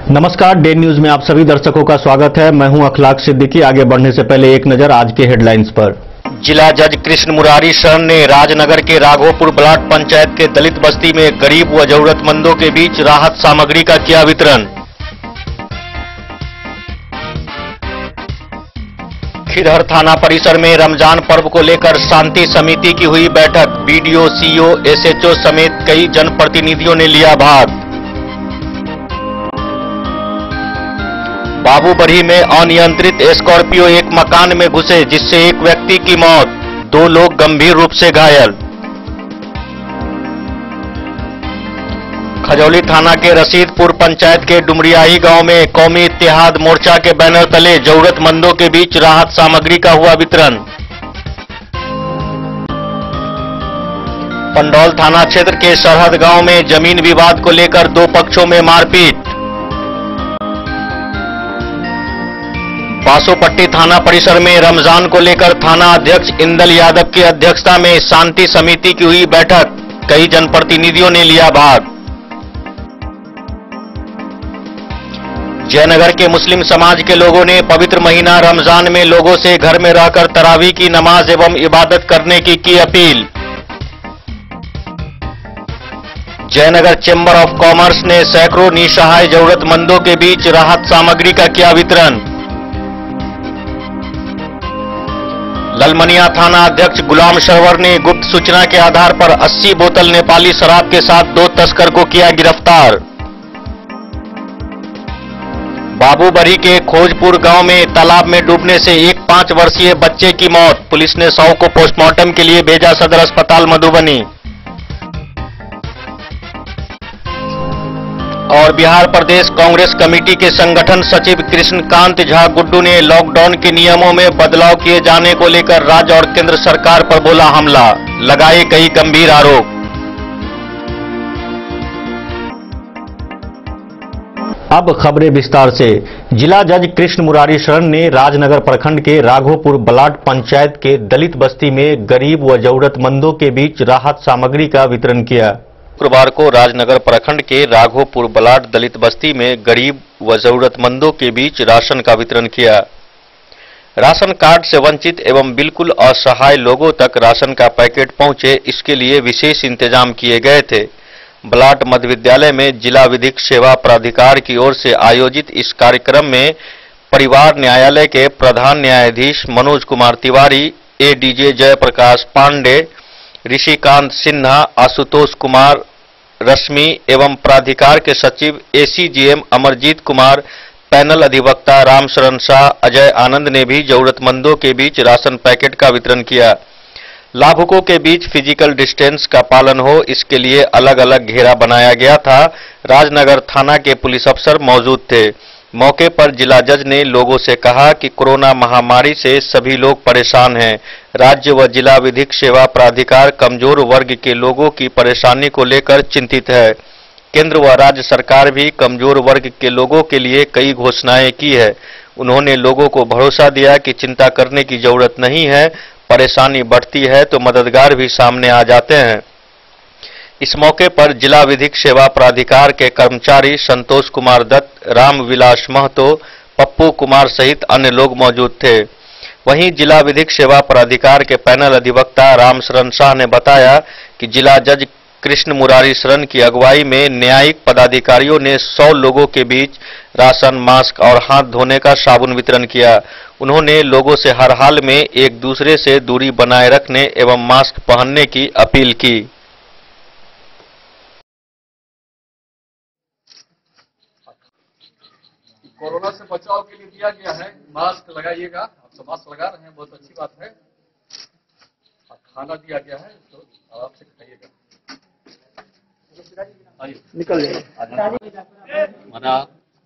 नमस्कार, day news में आप सभी दर्शकों का स्वागत है। मैं हूं अखलाक सिद्दीकी। आगे बढ़ने से पहले एक नजर आज के हेडलाइंस पर। जिला जज कृष्ण मुरारी शरण ने राजनगर के राघोपुर ब्लॉक पंचायत के दलित बस्ती में गरीब व जरूरतमंदों के बीच राहत सामग्री का किया वितरण। खिरहर थाना परिसर में रमजान पर्व को लेकर शांति समिति की हुई बैठक। बीडीओ, सीओ, एसएचओ समेत कई जनप्रतिनिधियों ने लिया भाग। बाबूबरही में अनियंत्रित स्कॉर्पियो एक मकान में घुसे, जिससे एक व्यक्ति की मौत, 2 लोग गंभीर रूप से घायल। खजौली थाना के रशीदपुर पंचायत के डुमरियाही गांव में कौमी इत्तेहाद मोर्चा के बैनर तले जरूरतमंदों के बीच राहत सामग्री का हुआ वितरण। पंडौल थाना क्षेत्र के सरहद गांव में जमीन विवाद को लेकर 2 पक्षों में मारपीट। बासोपट्टी थाना परिसर में रमजान को लेकर थाना अध्यक्ष इंदल यादव की अध्यक्षता में शांति समिति की हुई बैठक। कई जनप्रतिनिधियों ने लिया भाग। जयनगर के मुस्लिम समाज के लोगों ने पवित्र महीना रमजान में लोगों से घर में रहकर तरावी की नमाज एवं इबादत करने की appeal. Jaynagar chamber of commerce ने सैकड़ों निसहाय जरूरतमंदों के बीच राहत सामग्री का किया वितरण। ललमनिया थाना अध्यक्ष गुलाम सरवर ने गुप्त सूचना के आधार पर 80 बोतल नेपाली शराब के साथ 2 तस्कर को किया गिरफ्तार। बाबूबरही के खोजपुर गांव में तालाब में डूबने से एक 5 वर्षीय बच्चे की मौत। पुलिस ने शव को पोस्टमार्टम के लिए भेजा सदर अस्पताल मधुबनी। और बिहार प्रदेश कांग्रेस कमेटी के संगठन सचिव कृष्णकांत झा गुड्डू ने लॉकडाउन के नियमों में बदलाव किए जाने को लेकर राज्य और केंद्र सरकार पर बोला हमला, लगाए कई गंभीर आरोप। अब खबरें विस्तार से। जिला जज कृष्ण मुरारी शरण ने राजनगर प्रखंड के राघोपुर ब्लॉक पंचायत के दलित बस्ती में गरीब व जरूरतमंदों के बीच राहत सामग्री का वितरण किया। शुक्रवार को राजनगर प्रखंड के राघोपुर ब्लॉक दलित बस्ती में गरीब व जरूरतमंदों के बीच राशन का वितरण किया। राशन कार्ड से वंचित एवं बिल्कुल असहाय लोगों तक राशन का पैकेट पहुंचे, इसके लिए विशेष इंतजाम किए गए थे। ब्लॉक मध्य विद्यालय में जिला विधिक सेवा प्राधिकार की ओर से आयोजित इस कार्यक्रम में परिवार न्यायालय के प्रधान न्यायाधीश मनोज कुमार तिवारी, एडीजे जयप्रकाश पांडे, ऋषिकांत सिन्हा, आशुतोष कुमार, रश्मि एवं प्राधिकार के सचिव एसीजीएम अमरजीत कुमार, पैनल अधिवक्ता रामशरण शाह, अजय आनंद ने भी जरूरतमंदों के बीच राशन पैकेट का वितरण किया। लाभुकों के बीच फिजिकल डिस्टेंस का पालन हो, इसके लिए अलग अलग घेरा बनाया गया था। राजनगर थाना के पुलिस अफसर मौजूद थे। मौके पर जिला जज ने लोगों से कहा कि कोरोना महामारी से सभी लोग परेशान हैं। राज्य व जिला विधिक सेवा प्राधिकार कमजोर वर्ग के लोगों की परेशानी को लेकर चिंतित है। केंद्र व राज्य सरकार भी कमजोर वर्ग के लोगों के लिए कई घोषणाएं की है। उन्होंने लोगों को भरोसा दिया कि चिंता करने की जरूरत नहीं है, परेशानी बढ़ती है तो मददगार भी सामने आ जाते हैं। इस मौके पर जिला विधिक सेवा प्राधिकार के कर्मचारी संतोष कुमार दत्त, रामविलास महतो, पप्पू कुमार सहित अन्य लोग मौजूद थे। वहीं जिला विधिक सेवा प्राधिकार के पैनल अधिवक्ता रामशरण शाह ने बताया कि जिला जज कृष्ण मुरारी शरण की अगुवाई में न्यायिक पदाधिकारियों ने 100 लोगों के बीच राशन, मास्क और हाथ धोने का साबुन वितरण किया। उन्होंने लोगों से हर हाल में एक दूसरे से दूरी बनाए रखने एवं मास्क पहनने की अपील की। कोरोना से बचाव के लिए दिया गया है, मास्क लगाइएगा। आप सब मास्क लगा रहे हैं, बहुत अच्छी बात है। खाना दिया गया है, तो आराम से खाइएगा। निकल जाएगा।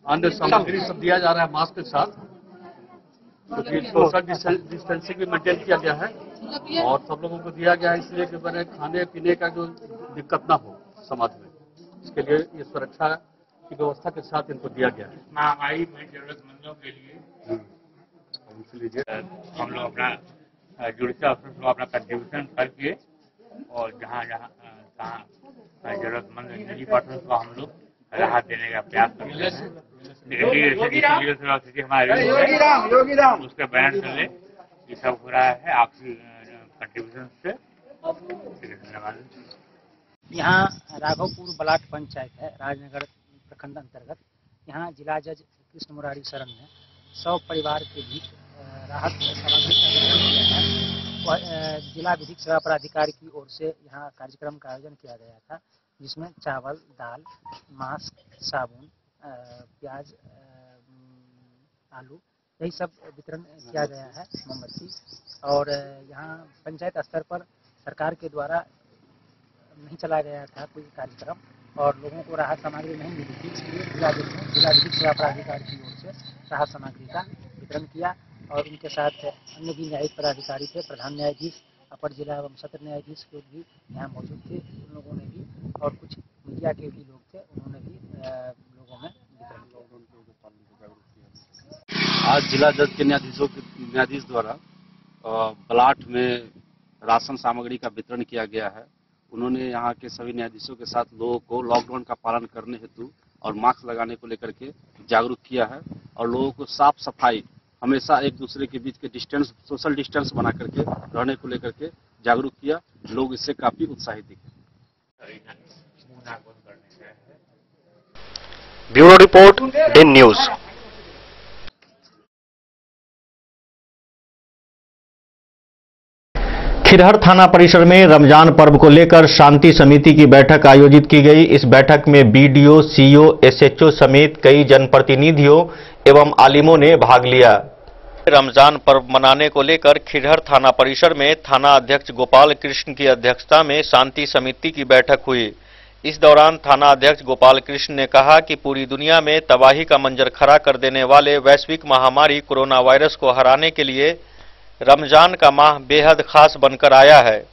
अन्य सामग्री सब दिया जा रहा है मास्क के साथ, क्योंकि सोशल डिस्टेंसिंग भी मेंटेन किया गया है और सब लोगों को दिया गया है, इसलिए कि मैंने खाने पीने का जो दिक्कत ना हो समाज में, इसके लिए ये सुरक्षा की व्यवस्था के साथ इनको दिया गया है। महामारी में जरूरतमंदों के लिए इसलिए हम लोग अपना जुड़ते अपना कंट्रीब्यूशन करके और जहाँ जरूरतमंद निजी पार्टनर को हम लोग राहत देने का प्रयास करते हैं। लीगल सिटी हमारे उसके बैन चले ये सब हो रहा है आपकी कंट्रीब्यूशन से। धन्यवाद। यहाँ राघोपुर ब्लॉक पंचायत है, राजनगर प्रखंड अंतर्गत। यहाँ जिला जज कृष्ण मुरारी शरण ने 100 परिवार के बीच राहत सामग्री का वितरण किया है। जिला विधिक सेवा प्राधिकारी की ओर से यहाँ कार्यक्रम का आयोजन किया गया था, जिसमें चावल, दाल, मास्क, साबुन, प्याज, आलू, यही सब वितरण किया गया है, मोमबत्ती। और यहाँ पंचायत स्तर पर सरकार के द्वारा नहीं चलाया गया था कोई कार्यक्रम और लोगों को राहत सामग्री नहीं मिली थी, इसलिए जिला विधिक सेवा प्राधिकारी की ओर से राहत सामग्री का वितरण किया। और उनके साथ अन्य भी न्यायिक पदाधिकारी थे, प्रधान न्यायाधीश, अपर जिला एवं सत्र न्यायाधीश लोग भी यहाँ मौजूद थे। उन लोगों ने भी, और कुछ मीडिया के भी लोग थे, उन्होंने भी लोगों में वितरण किया। आज जिला जज के न्यायाधीश द्वारा ब्लॉक में राशन सामग्री का वितरण किया गया है। उन्होंने यहाँ के सभी न्यायाधीशों के साथ लोगों को लॉकडाउन का पालन करने हेतु और मास्क लगाने को लेकर के जागरूक किया है और लोगों को साफ सफाई, हमेशा एक दूसरे के बीच के डिस्टेंस, सोशल डिस्टेंस बना करके रहने को लेकर के जागरूक किया। लोग इससे काफी उत्साहित दिखे। Bureau report, Den news. Khirhar थाना परिसर में रमजान पर्व को लेकर शांति समिति की बैठक आयोजित की गई। इस बैठक में बीडीओ, सीओ, एसएचओ समेत कई जनप्रतिनिधियों एवं आलिमों ने भाग लिया। रमजान पर्व मनाने को लेकर खिरहर थाना परिसर में थाना अध्यक्ष गोपाल कृष्ण की अध्यक्षता में शांति समिति की बैठक हुई। इस दौरान थाना अध्यक्ष गोपाल कृष्ण ने कहा कि पूरी दुनिया में तबाही का मंजर खड़ा कर देने वाले वैश्विक महामारी कोरोना वायरस को हराने के लिए रमजान का माह बेहद खास बनकर आया है।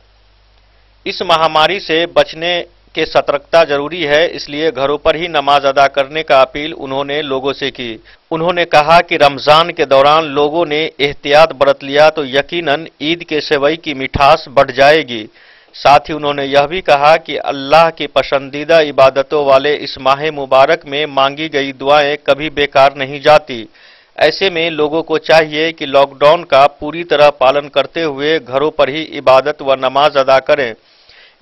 इस महामारी से बचने के सतर्कता जरूरी है, इसलिए घरों पर ही नमाज अदा करने का अपील उन्होंने लोगों से की। उन्होंने कहा कि रमजान के दौरान लोगों ने एहतियात बरत लिया तो यकीनन ईद के सेवई की मिठास बढ़ जाएगी। साथ ही उन्होंने यह भी कहा कि अल्लाह की पसंदीदा इबादतों वाले इस माह मुबारक में मांगी गई दुआएं कभी बेकार नहीं जाती। ऐसे में लोगों को चाहिए कि लॉकडाउन का पूरी तरह पालन करते हुए घरों पर ही इबादत व नमाज अदा करें।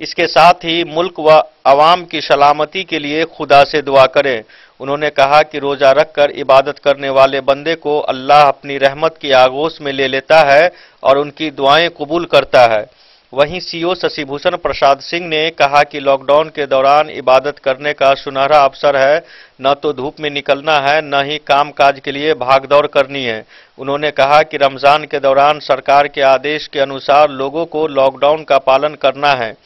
इसके साथ ही मुल्क व अवाम की सलामती के लिए खुदा से दुआ करें। उन्होंने कहा कि रोजा रखकर इबादत करने वाले बंदे को अल्लाह अपनी रहमत की आगोश में ले लेता है और उनकी दुआएं कबूल करता है। वहीं सीओ शशिभूषण प्रसाद सिंह ने कहा कि लॉकडाउन के दौरान इबादत करने का सुनहरा अवसर है, न तो धूप में निकलना है, न ही कामकाज के लिए भागदौड़ करनी है। उन्होंने कहा कि रमजान के दौरान सरकार के आदेश के अनुसार लोगों को लॉकडाउन का पालन करना है।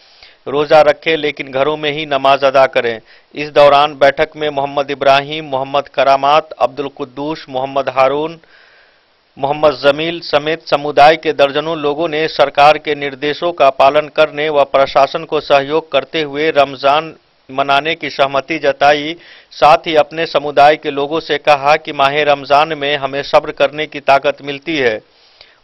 रोजा रखें लेकिन घरों में ही नमाज अदा करें। इस दौरान बैठक में मोहम्मद इब्राहिम, मोहम्मद करामात, अब्दुल कुद्दूस, मोहम्मद हारून, मोहम्मद जमील समेत समुदाय के दर्जनों लोगों ने सरकार के निर्देशों का पालन करने व प्रशासन को सहयोग करते हुए रमजान मनाने की सहमति जताई। साथ ही अपने समुदाय के लोगों से कहा कि माह रमजान में हमें सब्र करने की ताकत मिलती है,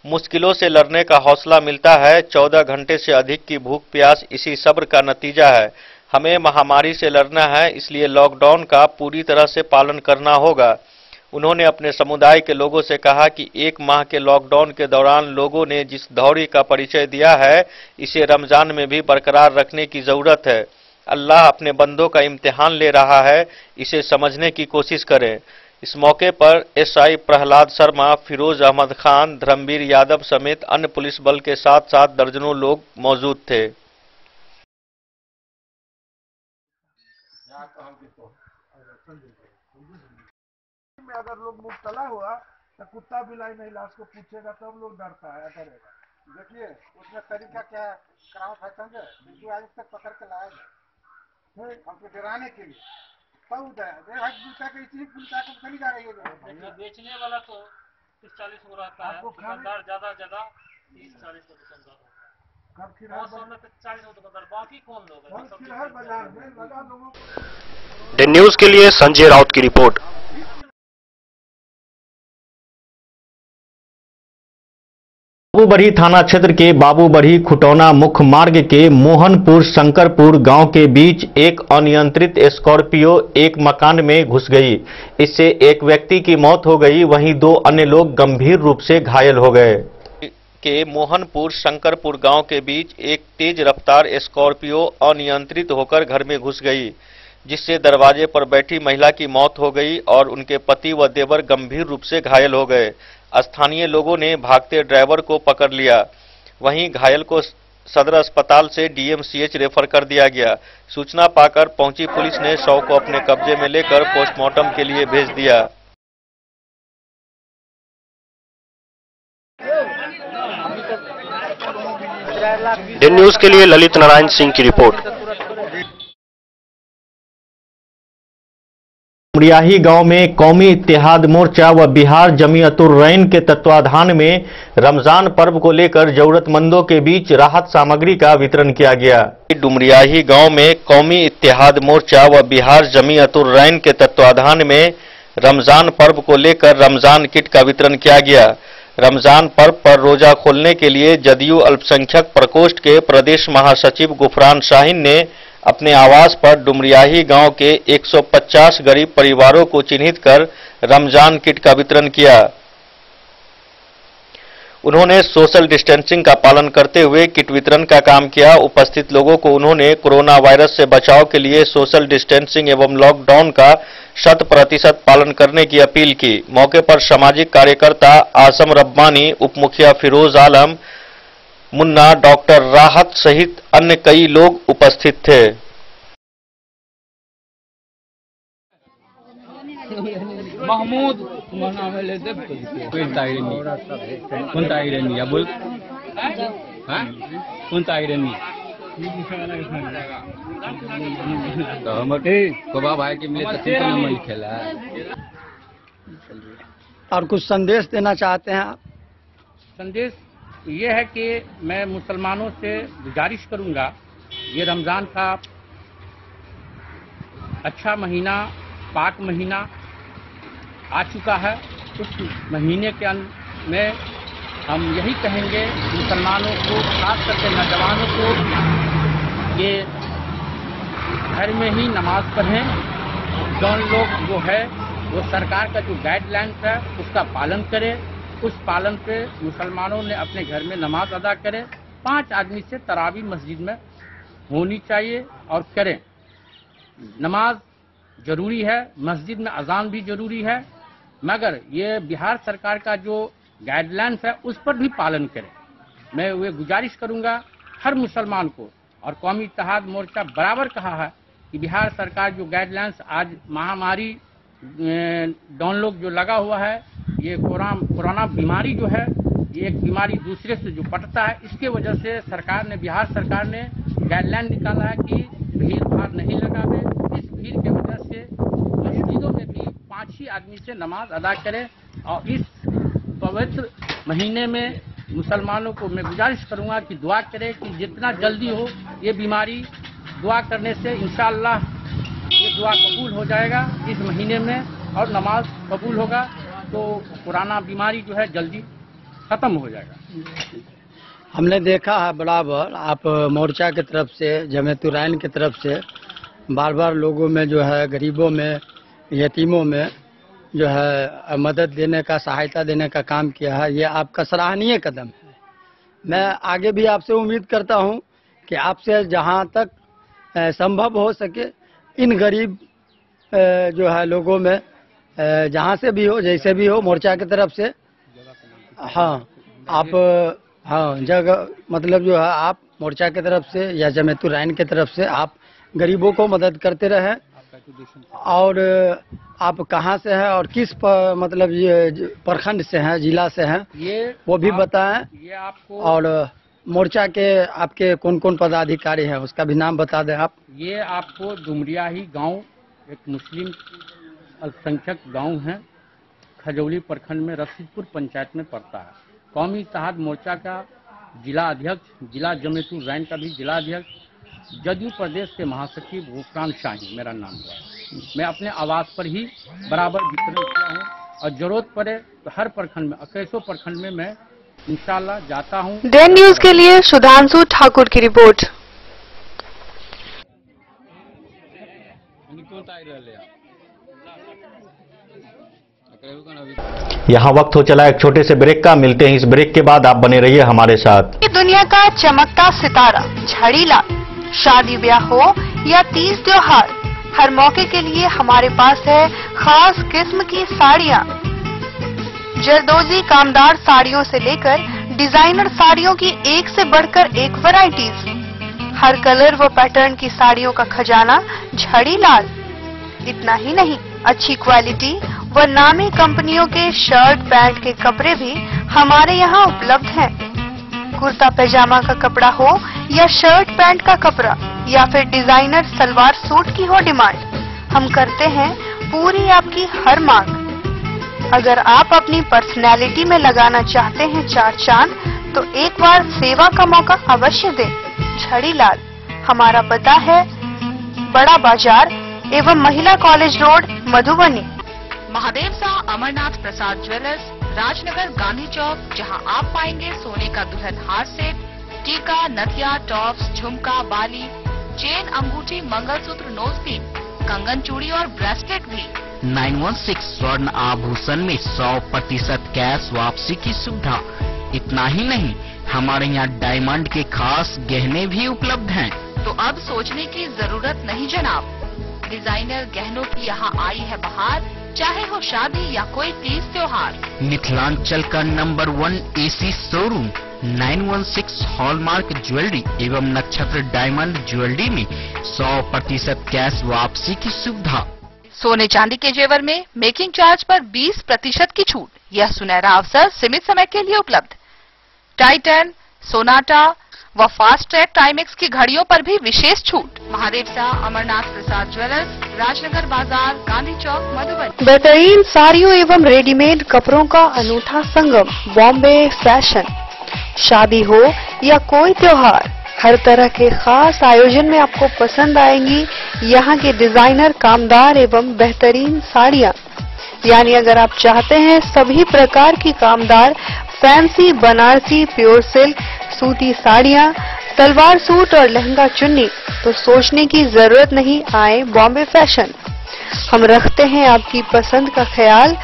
मुश्किलों से लड़ने का हौसला मिलता है। 14 घंटे से अधिक की भूख प्यास इसी सब्र का नतीजा है। हमें महामारी से लड़ना है, इसलिए लॉकडाउन का पूरी तरह से पालन करना होगा। उन्होंने अपने समुदाय के लोगों से कहा कि 1 माह के लॉकडाउन के दौरान लोगों ने जिस धैर्य का परिचय दिया है, इसे रमजान में भी बरकरार रखने की जरूरत है। अल्लाह अपने बंदों का इम्तिहान ले रहा है, इसे समझने की कोशिश करें। इस मौके पर एसआई प्रहलाद शर्मा, फिरोज अहमद खान, धर्मवीर यादव समेत अन्य पुलिस बल के साथ साथ दर्जनों लोग मौजूद थे। अगर लोग मुब्तला हुआ तो कुत्ता बिलाई नहीं लाश को पूछेगा तब लोग डरता है, डरेगा। देखिए उसमें तरीका क्या है, करावट है समझे, बिल्कुल आज तक पकड़ के लाया गया हमको डराने के लिए। बहुत है जूता के इसी पुलिस को चली जा रही है। बेचने वाला तो 30-40 को रहता है, दुकानदार ज्यादा 30-40 को दुकानदार, कब खिरहर 40 को दुकानदार, बाकी कौन लोग खिरहर बाजार में लगा लोगों को। डेन न्यूज के लिए संजय राउत की रिपोर्ट। बाबूबढ़ी थाना क्षेत्र के बाबूबढ़ी खुटौना मुख्य मार्ग के मोहनपुर शंकरपुर गांव के बीच एक अनियंत्रित स्कॉर्पियो एक मकान में घुस गई। इससे एक व्यक्ति की मौत हो गई, वहीं 2 अन्य लोग गंभीर रूप से घायल हो गए। के मोहनपुर शंकरपुर गांव के बीच एक तेज रफ्तार स्कॉर्पियो अनियंत्रित होकर घर में घुस गई, जिससे दरवाजे पर बैठी महिला की मौत हो गई और उनके पति व देवर गंभीर रूप से घायल हो गए। स्थानीय लोगों ने भागते ड्राइवर को पकड़ लिया, वहीं घायल को सदर अस्पताल से डीएमसीएच रेफर कर दिया गया। सूचना पाकर पहुंची पुलिस ने शव को अपने कब्जे में लेकर पोस्टमार्टम के लिए भेज दिया। दिन न्यूज के लिए ललित नारायण सिंह की रिपोर्ट। डुमरियाही गांव में कौमी इत्तेहाद मोर्चा व बिहार जमीयत-उर-रहमान के तत्वाधान में रमजान पर्व को लेकर जरूरतमंदों के बीच राहत सामग्री का वितरण किया गया। डुमरियाही गांव में कौमी इत्तेहाद मोर्चा व बिहार जमीयत-उर-रहमान के तत्वाधान में रमजान पर्व को लेकर रमजान किट का वितरण किया गया। रमजान पर्व पर रोजा खोलने के लिए जदयू अल्पसंख्यक प्रकोष्ठ के प्रदेश महासचिव गुफरान शाहीन ने अपने आवास पर डुमरियाही गांव के 150 गरीब परिवारों को चिन्हित कर रमजान किट का वितरण किया। उन्होंने सोशल डिस्टेंसिंग का पालन करते हुए किट वितरण का काम किया। उपस्थित लोगों को उन्होंने कोरोना वायरस से बचाव के लिए सोशल डिस्टेंसिंग एवं लॉकडाउन का 100% पालन करने की अपील की। मौके पर सामाजिक कार्यकर्ता आसम रब्बानी, उप मुखिया फिरोज आलम, मुन्ना, डॉक्टर राहत सहित अन्य कई लोग उपस्थित थे। महमूद और कुछ संदेश देना चाहते हैं आप? संदेश ये है कि मैं मुसलमानों से गुजारिश करूंगा, ये रमज़ान का अच्छा महीना, पाक महीना आ चुका है। उस महीने के अंत में हम यही कहेंगे मुसलमानों को, खास करके नौजवानों को, ये घर में ही नमाज पढ़ें। जौन लोग जो है वो सरकार का जो गाइडलाइंस है उसका पालन करें। उस पालन पे मुसलमानों ने अपने घर में नमाज अदा करें। 5 आदमी से तरावी मस्जिद में होनी चाहिए और करें। नमाज जरूरी है, मस्जिद में अजान भी जरूरी है, मगर ये बिहार सरकार का जो गाइडलाइंस है उस पर भी पालन करें। मैं ये गुजारिश करूंगा हर मुसलमान को, और कौमी इत्तेहाद मोर्चा बराबर कहा है कि बिहार सरकार जो गाइडलाइंस, आज महामारी डाउनलोड जो लगा हुआ है, ये कोरोना बीमारी जो है, ये एक बीमारी दूसरे से जो पटता है, इसके वजह से सरकार ने, बिहार सरकार ने गाइडलाइन निकाला है कि भीड़ भाड़ नहीं लगावे। इस भीड़ के वजह से मस्जिदों में भी 5 ही आदमी से नमाज अदा करें। और इस पवित्र महीने में मुसलमानों को मैं गुजारिश करूंगा कि दुआ करें कि जितना जल्दी हो ये बीमारी, दुआ करने से इंशाअल्लाह ये दुआ कबूल हो जाएगा इस महीने में, और नमाज कबूल होगा तो पुराना बीमारी जो है जल्दी खत्म हो जाएगा। हमने देखा है बराबर आप मोर्चा की तरफ से, जमीयत-उर-रहमान की तरफ से बार बार लोगों में जो है, गरीबों में, यतीमों में जो है मदद देने का, सहायता देने का काम किया है। ये आपका सराहनीय कदम है। मैं आगे भी आपसे उम्मीद करता हूं कि आपसे जहां तक संभव हो सके इन गरीब जो है लोगों में, जहां से भी हो, जैसे भी हो, मोर्चा की तरफ से, हाँ आप, हाँ जगह मतलब जो है आप मोर्चा की तरफ से या जमीयत-उर-रहमान की तरफ से आप गरीबों को मदद करते रहें। और आप कहाँ से हैं और किस मतलब ये प्रखंड से हैं, जिला से हैं, ये वो भी बताएं। ये आपको, और मोर्चा के आपके कौन कौन पदाधिकारी हैं उसका भी नाम बता दें आप। ये आपको डुमरियाही गांव एक मुस्लिम अल्पसंख्यक गांव है, खजौली प्रखंड में रशीदपुर पंचायत में पड़ता है। कौमी इत्तेहाद मोर्चा का जिला अध्यक्ष, जिला जमीयत-उर-रहमान का भी जिला अध्यक्ष, जदयू प्रदेश के महासचिव गुफरान शाहीन मेरा नाम है। मैं अपने आवास पर ही बराबर वितरण किया हूँ, और जरूरत पड़े तो हर प्रखंड में, 21 प्रखंड में मैं इंशाल्लाह जाता हूँ। डे न्यूज के लिए सुधांशु ठाकुर की रिपोर्ट। यहाँ वक्त हो चला एक छोटे से ब्रेक का। मिलते हैं इस ब्रेक के बाद, आप बने रहिए हमारे साथ। दुनिया का चमकता सितारा झड़ीलाल, शादी ब्याह हो या तीज त्योहार, हर मौके के लिए हमारे पास है खास किस्म की साड़ियाँ। जरदोजी कामदार साड़ियों से लेकर डिजाइनर साड़ियों की एक से बढ़कर एक वैरायटीज, हर कलर व पैटर्न की साड़ियों का खजाना झड़ीलाल। इतना ही नहीं, अच्छी क्वालिटी व नामी कंपनियों के शर्ट पैंट के कपड़े भी हमारे यहाँ उपलब्ध हैं। कुर्ता पैजामा का कपड़ा हो या शर्ट पैंट का कपड़ा या फिर डिजाइनर सलवार सूट की हो डिमांड, हम करते हैं पूरी आपकी हर मांग। अगर आप अपनी पर्सनैलिटी में लगाना चाहते हैं चार चांद, तो एक बार सेवा का मौका अवश्य दें। झड़ीलाल, हमारा पता है बड़ा बाजार एवं महिला कॉलेज रोड, मधुबनी। महादेव शाह अमरनाथ प्रसाद ज्वेलर्स, राजनगर, गांधी चौक, जहां आप पाएंगे सोने का दुल्हन हार सेट, टीका, नथिया, टॉप्स, झुमका, बाली, चेन, अंगूठी, मंगलसूत्र, नोजपिन, कंगन, चूड़ी और ब्रेसलेट भी। 916 स्वर्ण आभूषण में 100% कैश वापसी की सुविधा। इतना ही नहीं, हमारे यहाँ डायमंड के खास गहने भी उपलब्ध हैं। तो अब सोचने की जरूरत नहीं जनाब, डिजाइनर गहनों की यहाँ आई है बहार, चाहे हो शादी या कोई तीज त्योहार। मिथिलांचल का number 1 AC showroom 916 hallmark jewellery एवं नक्षत्र डायमंड ज्वेलरी में 100% कैश वापसी की सुविधा। सोने चांदी के जेवर में मेकिंग चार्ज पर 20% की छूट। यह सुनहरा अवसर सीमित समय के लिए उपलब्ध। टाइटन, सोनाटा व फास्ट ट्रैक टाइमेक्स की घड़ियों पर भी विशेष छूट। महादेव शाह अमरनाथ प्रसाद ज्वेलर्स, राजनगर बाजार, गांधी चौक, मधुबनी। बेहतरीन साड़ियों एवं रेडीमेड कपड़ों का अनूठा संगम, बॉम्बे फैशन। शादी हो या कोई त्योहार, हर तरह के खास आयोजन में आपको पसंद आएंगी यहाँ के डिजाइनर, कामदार एवं बेहतरीन साड़ियाँ। यानी अगर आप चाहते हैं सभी प्रकार की कामदार, फैंसी, बनारसी, प्योर सिल्क, सूती साड़ियाँ, सलवार सूट और लहंगा चुन्नी, तो सोचने की जरूरत नहीं, आए बॉम्बे फैशन। हम रखते हैं आपकी पसंद का ख्याल।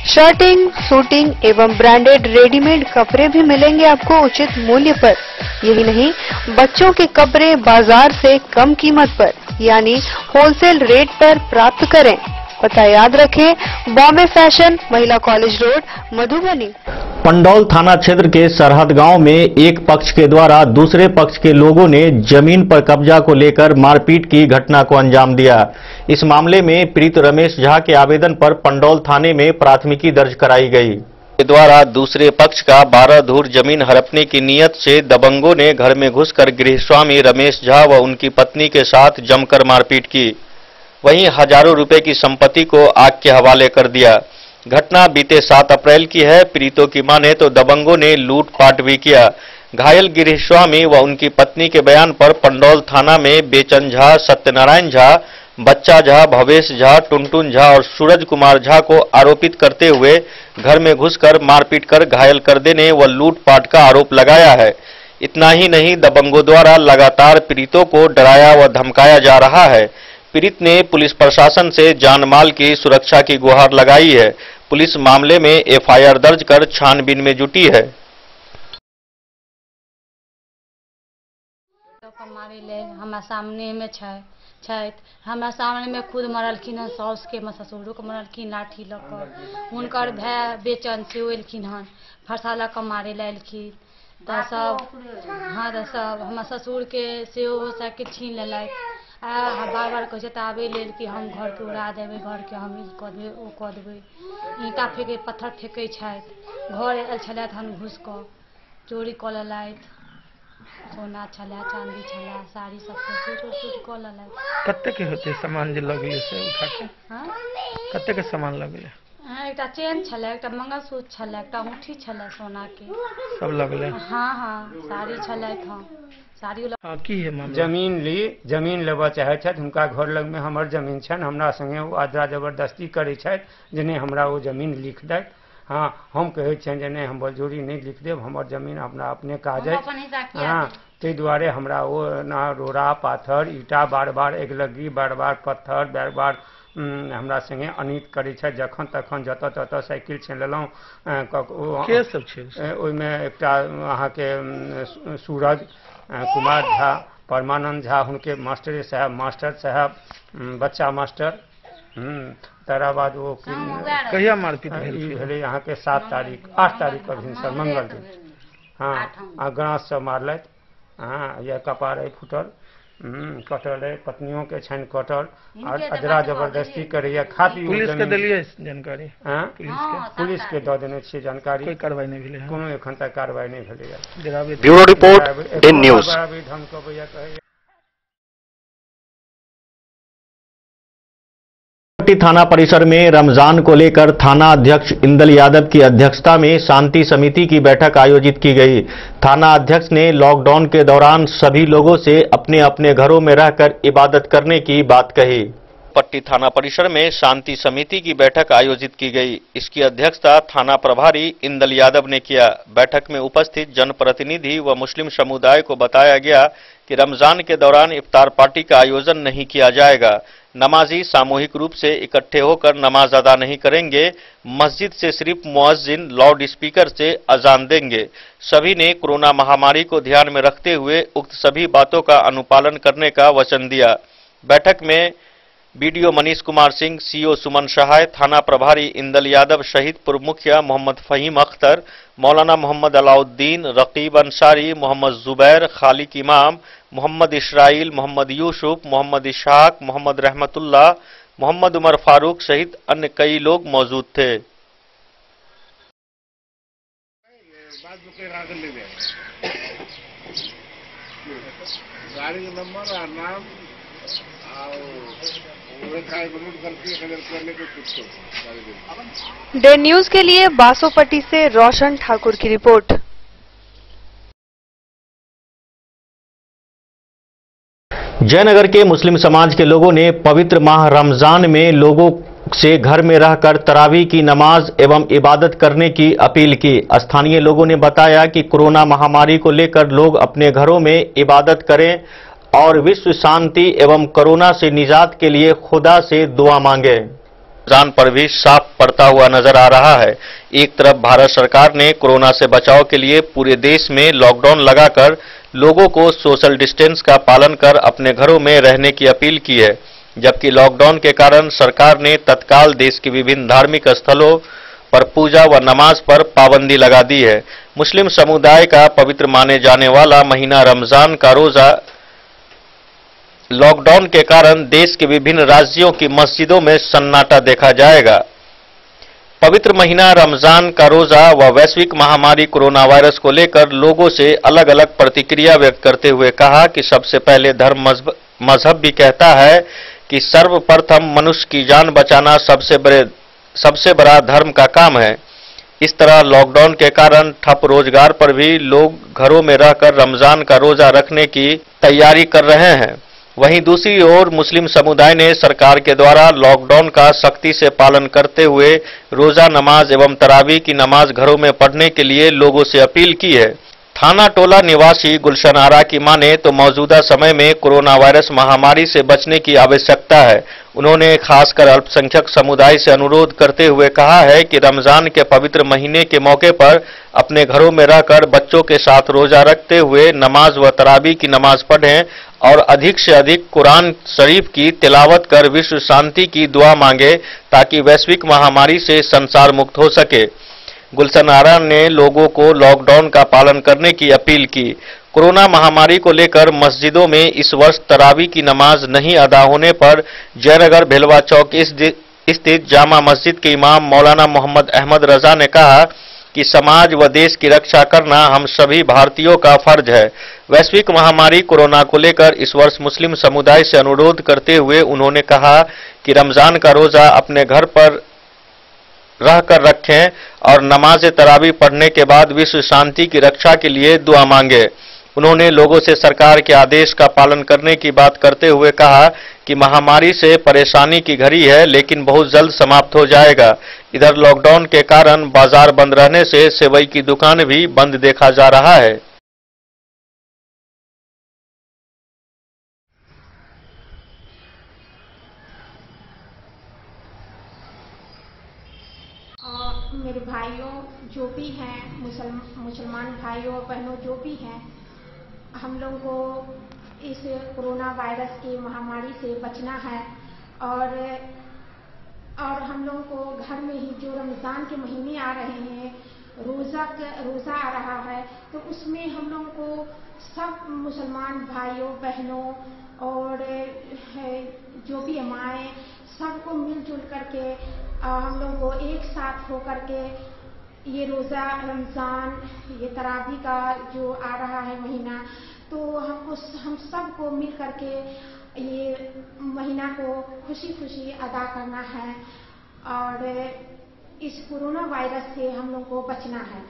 शर्टिंग, सूटिंग एवं ब्रांडेड रेडीमेड कपड़े भी मिलेंगे आपको उचित मूल्य पर। यही नहीं, बच्चों के कपड़े बाजार से कम कीमत पर यानी होलसेल रेट पर प्राप्त करें। पता याद रखें, बॉम्बे फैशन, महिला कॉलेज रोड, मधुबनी। पंडौल थाना क्षेत्र के सरहद गांव में एक पक्ष के द्वारा दूसरे पक्ष के लोगों ने जमीन पर कब्जा को लेकर मारपीट की घटना को अंजाम दिया। इस मामले में पीड़ित रमेश झा के आवेदन पर पंडौल थाने में प्राथमिकी दर्ज कराई गई। के द्वारा दूसरे पक्ष का 12 धूर जमीन हड़पने की नीयत से दबंगों ने घर में घुसकर गृहस्वामी रमेश झा व उनकी पत्नी के साथ जमकर मारपीट की। वहीं हजारों रुपए की संपत्ति को आग के हवाले कर दिया। घटना बीते 7 अप्रैल की है। पीड़ितों की माने तो दबंगों ने लूटपाट भी किया। घायल गृहस्वामी व उनकी पत्नी के बयान पर पंडौल थाना में बेचन झा, सत्यनारायण झा, बच्चा झा, भवेश झा, टुनटुन झा और सूरज कुमार झा को आरोपित करते हुए घर में घुसकर मारपीट कर घायल कर देने व लूटपाट का आरोप लगाया है। इतना ही नहीं, दबंगों द्वारा लगातार पीड़ितों को डराया व धमकाया जा रहा है। पीड़ित ने पुलिस प्रशासन से जान माल की सुरक्षा की गुहार लगाई है। पुलिस मामले में FIR दर्ज कर छानबीन में जुटी है। हमारे सामने में हमारे सामने में खुद मरलखिन हन, साउस के ससुरो के मरलखिन लाठी लकर। उनकर भाई बेचन से एलखिन हन, फरसाला के मारे लाखिन। तो सब हाँ तो सब हमारे ससुर के से साइकिल छीन लेलक। बार बार कहे आबे लेल कि हम घर के उड़ा देवे, घर के हम ई कऽ देवे, ओ कऽ देवे। ईंटा फेंके, पत्थर फेंके छथि। घर आयल छलै हन घुस कऽ चोरी कऽ लेलथि। सोना छलै, चांदी छलै, साड़ी सब चोरी कऽ लेलथि। कत्ते के होते सामान जे लगले से उठा के? हां, कत्ते के सामान लगले? एकटा चेन छलै, एकटा मंगलसूत्र छलै, एकटा अंगूठी छलै सोना के। सब लगले? हां हां, साड़ी छलै था। हाँ, की है मामला? जमीन लेबऽ चाहे छथि। हुनका घर लग में हमर जमीन छनि, हमरा संगे ओ आदरा जबरदस्ती करै छथि जे नहि हमरा ओ जमीन लिख दैत। हाँ हम कहै छियनि जे नहीं हम बलजोरी नहीं लिख देब, हमर जमीन अपना अपने कहा हम जाए। अपन हिस्सा किया हाँ देब। ताहि दुआरे हमरा ओ ना रोड़ा पाथर ईटा बार बार एगलगी बार बार पत्थर बार बार हमरा संगे अनित करै छै। जखन तखन जतऽ ततऽ साइकिल छीन लेलहुँ। के सब छै ओहिमे एकटा अहाँके सूरज कुमार झा, परमानंद झा, हुनके मास्टर साहब बच्चा मास्टर। तकरा बाद ओ कहिया मारपीट भेलै अहाँके 7 तारीख 8 तारीख के भिनसर मंगल दिन। हाँ गाँस सब मारलथि। हाँ यह कपार फुटल, कटल है, पत्नियों के छानि कटल और अजरा जबरदस्ती करैया। पुलिस के दिलियै जानकारी? पुलिस के दऽ देने छियै जानकारी। कोई कार्रवाई नहीं भेलै? कोनो एखन तक कार्रवाई नहीं भेलैया। Bureau report in news. ढंग के भैया कहैया थाना परिसर में रमजान को लेकर थाना अध्यक्ष इंदल यादव की अध्यक्षता में शांति समिति की बैठक आयोजित की गई। थाना अध्यक्ष ने लॉकडाउन के दौरान सभी लोगों से अपने अपने घरों में रहकर इबादत करने की बात कही। पट्टी थाना परिसर में शांति समिति की बैठक आयोजित की गई। इसकी अध्यक्षता थाना प्रभारी इंदल यादव ने किया। बैठक में उपस्थित जनप्रतिनिधि व मुस्लिम समुदाय को बताया गया कि रमजान के दौरान इफ्तार पार्टी का आयोजन नहीं किया जाएगा। नमाजी सामूहिक रूप से इकट्ठे होकर नमाज अदा नहीं करेंगे। मस्जिद से सिर्फ मुअज्जिन लाउड स्पीकर से अजान देंगे। सभी ने कोरोना महामारी को ध्यान में रखते हुए उक्त सभी बातों का अनुपालन करने का वचन दिया। बैठक में बीडीओ मनीष कुमार सिंह, सीओ सुमन सहाय, थाना प्रभारी इंदल यादव, शहीद पूर्व मुखिया मोहम्मद फहीम अख्तर, मौलाना मोहम्मद अलाउद्दीन, रकीब अंसारी, मोहम्मद जुबैर, खालिक इमाम, मोहम्मद इस्राइल, मोहम्मद यूसुफ, मोहम्मद इशाक, मोहम्मद रहमतुल्लाह, मोहम्मद उमर फारूक सहित अन्य कई लोग मौजूद थे। गाड़ी नंबर और नाम डे न्यूज के लिए बासोपट्टी से रोशन ठाकुर की रिपोर्ट। जयनगर के मुस्लिम समाज के लोगों ने पवित्र माह रमजान में लोगों से घर में रहकर तरावी की नमाज एवं इबादत करने की अपील की। स्थानीय लोगों ने बताया कि कोरोना महामारी को लेकर लोग अपने घरों में इबादत करें और विश्व शांति एवं कोरोना से निजात के लिए खुदा से दुआ मांगे। रमजान पर भी साफ पड़ता हुआ नजर आ रहा है। एक तरफ भारत सरकार ने कोरोना से बचाव के लिए पूरे देश में लॉकडाउन लगाकर लोगों को सोशल डिस्टेंस का पालन कर अपने घरों में रहने की अपील की है, जबकि लॉकडाउन के कारण सरकार ने तत्काल देश के विभिन्न धार्मिक स्थलों पर पूजा व नमाज पर पाबंदी लगा दी है। मुस्लिम समुदाय का पवित्र माने जाने वाला महीना रमजान का रोजा लॉकडाउन के कारण देश के विभिन्न राज्यों की मस्जिदों में सन्नाटा देखा जाएगा। पवित्र महीना रमजान का रोजा व वैश्विक महामारी कोरोना वायरस को लेकर लोगों से अलग अलग प्रतिक्रिया व्यक्त करते हुए कहा कि सबसे पहले धर्म मजहब भी कहता है कि सर्वप्रथम मनुष्य की जान बचाना सबसे बड़ा धर्म का काम है। इस तरह लॉकडाउन के कारण ठप रोजगार पर भी लोग घरों में रहकर रमजान का रोजा रखने की तैयारी कर रहे हैं। वहीं दूसरी ओर मुस्लिम समुदाय ने सरकार के द्वारा लॉकडाउन का सख्ती से पालन करते हुए रोजा नमाज एवं तरावी की नमाज घरों में पढ़ने के लिए लोगों से अपील की है। थाना टोला निवासी गुलशन आरा की माने तो मौजूदा समय में कोरोना वायरस महामारी से बचने की आवश्यकता है। उन्होंने खासकर अल्पसंख्यक समुदाय से अनुरोध करते हुए कहा है कि रमजान के पवित्र महीने के मौके पर अपने घरों में रहकर बच्चों के साथ रोजा रखते हुए नमाज व तरावी की नमाज पढ़ें और अधिक से अधिक कुरान शरीफ की तिलावत कर विश्व शांति की दुआ मांगे ताकि वैश्विक महामारी से संसार मुक्त हो सके। गुलशन आरा ने लोगों को लॉकडाउन का पालन करने की अपील की। कोरोना महामारी को लेकर मस्जिदों में इस वर्ष तरावी की नमाज नहीं अदा होने पर जयनगर भेलवा चौक स्थित जामा मस्जिद के इमाम मौलाना मोहम्मद अहमद रजा ने कहा कि समाज व देश की रक्षा करना हम सभी भारतीयों का फर्ज है। वैश्विक महामारी कोरोना को लेकर इस वर्ष मुस्लिम समुदाय से अनुरोध करते हुए उन्होंने कहा कि रमजान का रोजा अपने घर पर रहकर रखें और नमाज तरावी पढ़ने के बाद विश्व शांति की रक्षा के लिए दुआ मांगे। उन्होंने लोगों से सरकार के आदेश का पालन करने की बात करते हुए कहा कि महामारी से परेशानी की घड़ी है, लेकिन बहुत जल्द समाप्त हो जाएगा। इधर लॉकडाउन के कारण बाजार बंद रहने से सेवई की दुकान भी बंद देखा जा रहा है। मेरे भाइयों जो भी हैं, मुसलमान भाइयों और बहनों जो भी हैं, हम लोगों को इस कोरोना वायरस की महामारी से बचना है और हम लोगों को घर में ही जो रमज़ान के महीने आ रहे हैं, रोज़ा आ रहा है, तो उसमें हम लोगों को सब मुसलमान भाइयों बहनों और जो भी अम्माएँ सबको मिलजुल करके हम लोगों को एक साथ होकर के ये रोज़ा रमज़ान, ये तरावी का जो आ रहा है महीना, तो हम सबको मिल करके ये महीना को खुशी खुशी अदा करना है और इस कोरोना वायरस से हम लोग को बचना है।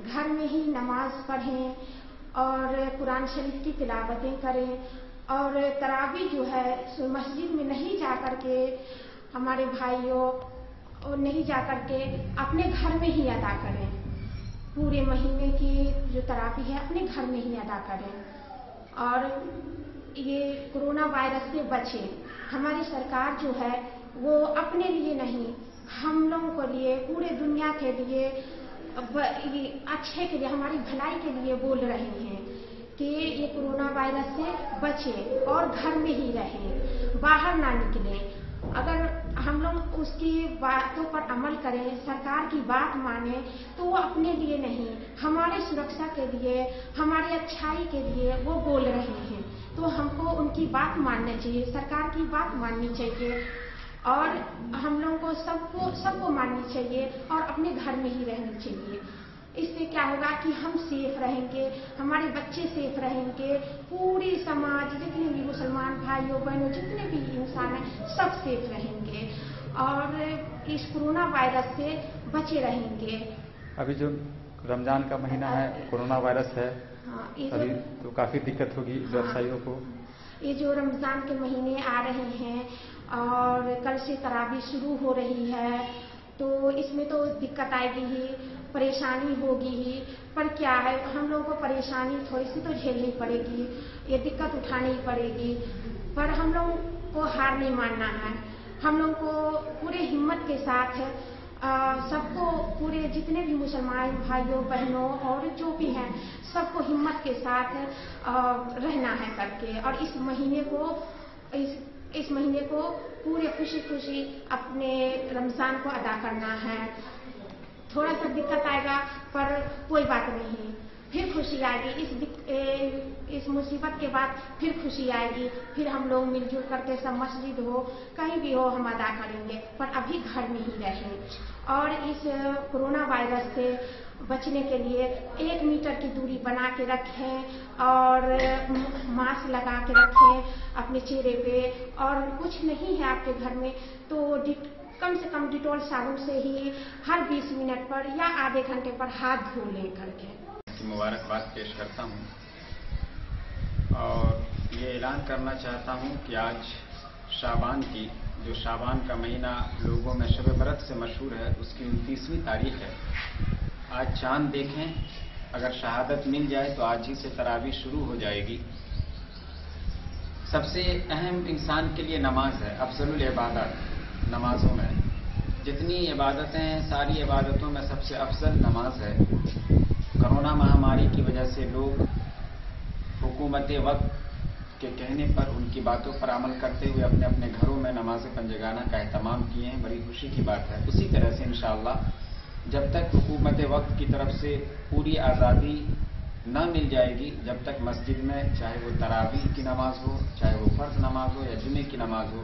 घर में ही नमाज पढ़ें और कुरान शरीफ की तिलावतें करें और तरावी जो है सो मस्जिद में नहीं जा कर के हमारे भाइयों और नहीं जा कर के अपने घर में ही अदा करें। पूरे महीने की जो तरावी है अपने घर में ही अदा करें और ये कोरोना वायरस से बचें। हमारी सरकार जो है वो अपने लिए नहीं, हम लोगों के लिए, पूरे दुनिया के लिए, अच्छे के लिए, हमारी भलाई के लिए बोल रहे हैं कि ये कोरोना वायरस से बचें और घर में ही रहें, बाहर ना निकलें। अगर हम लोग उसकी बातों पर अमल करें, सरकार की बात माने, तो वो अपने लिए नहीं, हमारे सुरक्षा के लिए, हमारी अच्छाई के लिए वो बोल रहे हैं, तो हमको उनकी बात माननी चाहिए, सरकार की बात माननी चाहिए और हम लोगों को सबको माननी चाहिए और अपने घर में ही रहनी चाहिए। इससे क्या होगा कि हम सेफ रहेंगे, हमारे बच्चे सेफ रहेंगे, पूरी समाज, जितने भी मुसलमान भाइयों बहनों, जितने भी इंसान हैं, सब सेफ रहेंगे और इस कोरोना वायरस से बचे रहेंगे। अभी जो रमजान का महीना है, कोरोना वायरस है, अभी तो काफी दिक्कत होगी व्यवसायियों को। ये जो रमजान के महीने आ रहे हैं और कल से तरावी शुरू हो रही है, तो इसमें तो दिक्कत आएगी ही, परेशानी होगी ही, पर क्या है, हम लोगों को परेशानी थोड़ी सी तो झेलनी पड़ेगी, ये दिक्कत उठानी पड़ेगी, पर हम लोगों को हार नहीं मानना है। हम लोगों को पूरे हिम्मत के साथ सबको, पूरे जितने भी मुसलमान भाइयों बहनों और जो भी हैं, सबको हिम्मत के साथ रहना है करके और इस महीने को पूरे खुशी खुशी अपने रमजान को अदा करना है। थोड़ा सा दिक्कत आएगा पर कोई बात नहीं, फिर खुशी आएगी। इस मुसीबत के बाद फिर खुशी आएगी, फिर हम लोग मिलजुल करके सब मस्जिद हो कहीं भी हो हम अदा करेंगे, पर अभी घर में ही रहें और इस कोरोना वायरस से बचने के लिए 1 मीटर की दूरी बना के रखें और मास्क लगा के रखें अपने चेहरे पे, और कुछ नहीं है आपके घर में तो कम से कम डिटॉल साबुन से ही हर 20 मिनट पर या आधे घंटे पर हाथ धो लें करके। मुबारकबाद पेश करता हूं और ये ऐलान करना चाहता हूं कि आज शाबान की, जो शाबान का महीना लोगों में शब बरत से मशहूर है, उसकी 29वीं तारीख है। आज चांद देखें, अगर शहादत मिल जाए तो आज ही से तरावी शुरू हो जाएगी। सबसे अहम इंसान के लिए नमाज है, अफजलुल इबादत। नमाजों में जितनी इबादतें हैं, सारी इबादतों में सबसे अफजल नमाज है। कोरोना महामारी की वजह से लोग हुकूमत वक्त के कहने पर, उनकी बातों पर अमल करते हुए अपने अपने घरों में नमाज पंजगाना का एहतमाम किए हैं, बड़ी खुशी की बात है। उसी तरह से इंशाअल्लाह जब तक हुकूमत वक्त की तरफ से पूरी आज़ादी न मिल जाएगी, जब तक मस्जिद में चाहे वो तरावी की नमाज हो, चाहे वो फ़र्ज नमाज हो या जुमे की नमाज हो,